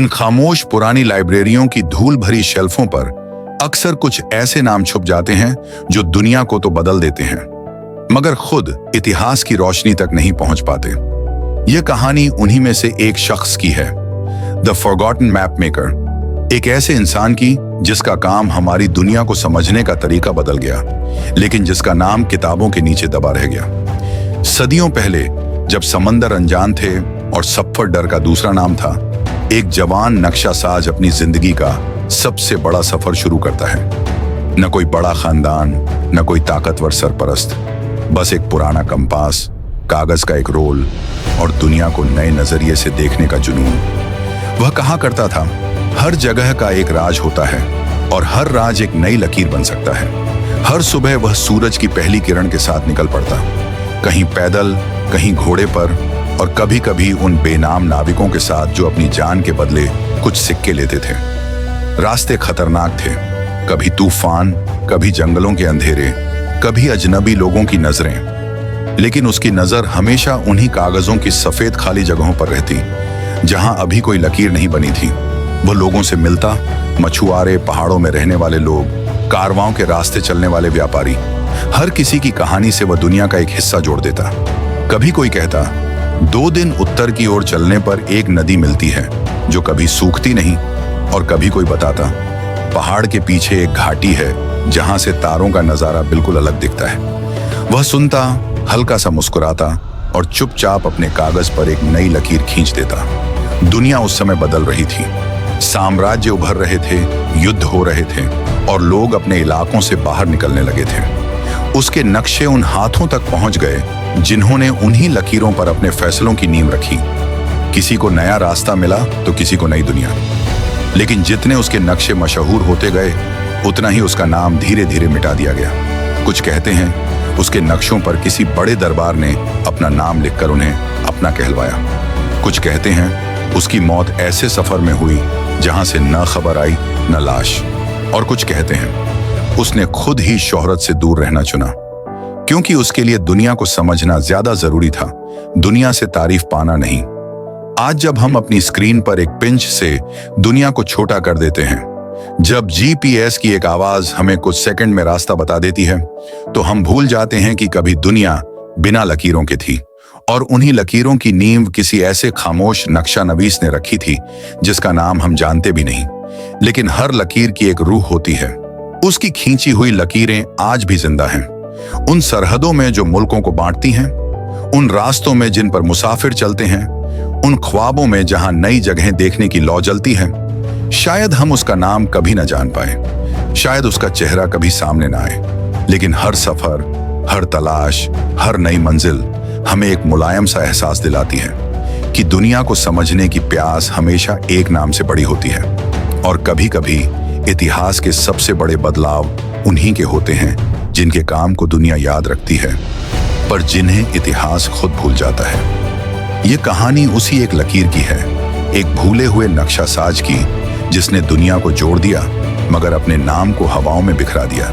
इन खामोश पुरानी लाइब्रेरियों की धूल भरी शेल्फों पर अक्सर कुछ ऐसे नाम छुप जाते हैं जो दुनिया को तो बदल देते हैं, मगर खुद इतिहास की रोशनी तक नहीं पहुंच पाते। यह कहानी उन्हीं में से एक शख्स की है, द फॉरगॉटन मैप मेकर। एक ऐसे इंसान की जिसका काम हमारी दुनिया को समझने का तरीका बदल गया, लेकिन जिसका नाम किताबों के नीचे दबा रह गया। सदियों पहले जब समंदर अनजान थे और सफर डर का दूसरा नाम था, एक जवान नक्शासाज अपनी जिंदगी का सबसे बड़ा सफर शुरू करता है। न कोई बड़ा खानदान, न कोई ताकतवर सरपरस्त, बस एक पुराना कंपास, कागज का एक रोल और दुनिया को नए नजरिए से देखने का जुनून। वह कहा करता था, हर जगह का एक राज होता है और हर राज एक नई लकीर बन सकता है। हर सुबह वह सूरज की पहली किरण के साथ निकल पड़ता, कहीं पैदल, कहीं घोड़े पर और कभी कभी उन बेनाम नाविकों के साथ जो अपनी जान के बदले कुछ सिक्के लेते थे। रास्ते खतरनाक थे, कभी तूफान, कभी जंगलों के अंधेरे, कभी अजनबी लोगों की नजरें, लेकिन उसकी नजर हमेशा उन्हीं कागजों की सफेद खाली जगहों पर रहती जहां अभी कोई लकीर नहीं बनी थी। वो लोगों से मिलता, मछुआरे, पहाड़ों में रहने वाले लोग, कारवां के रास्ते चलने वाले व्यापारी, हर किसी की कहानी से वह दुनिया का एक हिस्सा जोड़ देता। कभी कोई कहता, 2 दिन उत्तर की ओर चलने पर एक नदी मिलती है जो कभी सूखती नहीं, और कभी कोई बताता, पहाड़ के पीछे एक घाटी है जहां से तारों का नजारा बिल्कुल अलग दिखता है। वह सुनता, हल्का सा मुस्कुराता और चुपचाप अपने कागज पर एक नई लकीर खींच देता। दुनिया उस समय बदल रही थी, साम्राज्य उभर रहे थे, युद्ध हो रहे थे और लोग अपने इलाकों से बाहर निकलने लगे थे। उसके नक्शे उन हाथों तक पहुंच गए जिन्होंने उन्हीं लकीरों पर अपने फैसलों की नींव रखी। किसी को नया रास्ता मिला तो किसी को नई दुनिया, लेकिन जितने उसके नक्शे मशहूर होते गए उतना ही उसका नाम धीरे धीरे मिटा दिया गया। कुछ कहते हैं उसके नक्शों पर किसी बड़े दरबार ने अपना नाम लिखकर उन्हें अपना कहलवाया। कुछ कहते हैं उसकी मौत ऐसे सफर में हुई जहां से न खबर आई न लाश, और कुछ कहते हैं उसने खुद ही शोहरत से दूर रहना चुना, क्योंकि उसके लिए दुनिया को समझना ज्यादा जरूरी था, दुनिया से तारीफ पाना नहीं। आज जब हम अपनी स्क्रीन पर एक पिंच से दुनिया को छोटा कर देते हैं, जब जीपीएस की एक आवाज हमें कुछ सेकंड में रास्ता बता देती है, तो हम भूल जाते हैं कि कभी दुनिया बिना लकीरों के थी और उन्हीं लकीरों की नींव किसी ऐसे खामोश नक्शा नवीस ने रखी थी जिसका नाम हम जानते भी नहीं। लेकिन हर लकीर की एक रूह होती है। उसकी खींची हुई लकीरें आज भी जिंदा हैं, उन सरहदों में जो मुल्कों को बांटती हैं, उन रास्तों में जिन पर मुसाफिर चलते हैं, उन ख्वाबों में जहां नई जगहें देखने की लौ जलती है। शायद हम उसका नाम कभी न जान पाए, शायद उसका चेहरा कभी सामने ना आए, लेकिन हर सफर, हर तलाश, हर नई मंजिल हमें एक मुलायम सा एहसास दिलाती है कि दुनिया को समझने की प्यास हमेशा एक नाम से बड़ी होती है। और कभी कभी इतिहास के सबसे बड़े बदलाव उन्हीं के होते हैं जिनके काम को दुनिया याद रखती है, पर जिन्हें इतिहास खुद भूल जाता है। ये कहानी उसी एक लकीर की है, एक भूले हुए नक्शासाज की, जिसने दुनिया को जोड़ दिया मगर अपने नाम को हवाओं में बिखरा दिया।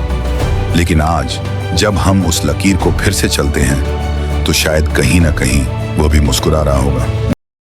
लेकिन आज जब हम उस लकीर को फिर से चलते हैं तो शायद कहीं ना कहीं वो भी मुस्कुरा रहा होगा।